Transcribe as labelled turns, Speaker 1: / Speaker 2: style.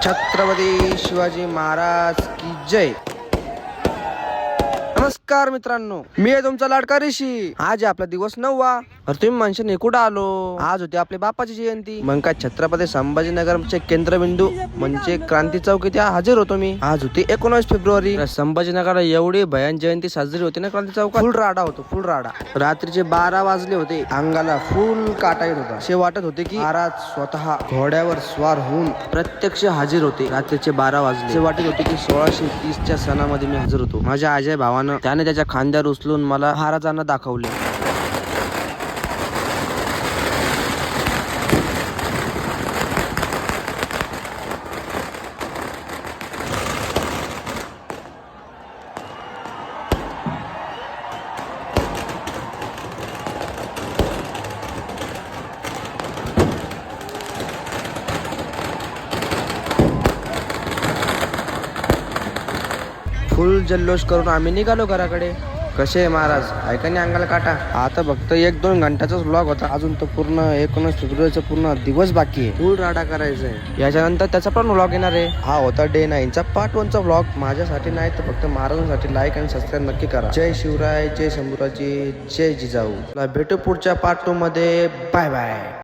Speaker 1: छत्रपती शिवाजी महाराज की जय। नमस्कार मित्रांनो, मी आहे तुमचा लाडका ऋषी। आज आहे आपला दिवस 9वा। तर तुम्ही म्हणशाल कुठं आलो? आज होती आपली बापाची जयंती। मग काय छत्रपती संभाजीनगरचे केंद्रबिंदू म्हणजे क्रांती चौक इथे हजर होतो मी। आज होती 19 फेब्रुवारी। संभाजीनगरला एवढी भयान जयंती साजरी होती ना क्रांती चौकात, फुल राडा होतो, फुल राडा। रात्रीचे 12 वाजले होते, अंगाला फुल काटा येत होता। असे वाटत होते की महाराज स्वतः घोड्यावर स्वार होऊन प्रत्यक्ष हजर होते। रात्रीचे 12 वाजले, असे वाटत होते की 1630च्या सणामध्ये मी हजर होतो। माझ्या अजय भावानं त्याने त्याच्या खांद्यावर उचलून मला महाराजांना दाखवले। फुल जल्लोष करून आम्ही निघालो घराकडे। कसे आहे महाराज? ऐकाने अंगाला काटा। आता फक्त 1-2 घंट्याचाच व्लॉग होता, अजून तो पूर्ण 19 फेब्रुवारीचा पूर्ण दिवस बाकी आहे। फुल राडा करायचा आहे। याच्यानंतर त्याचा पण व्लॉग येणार आहे। हा होता डे 9चा पार्ट 1चा व्लॉग। माझ्यासाठी नाही तर फक्त महाराजांसाठी लाईक आणि सबस्क्राईब नक्की करा। जय शिवराय, जय शंभूराजे, जय जिजाऊ। भेटू पुढच्या पार्ट 2 मध्ये। Bye bye.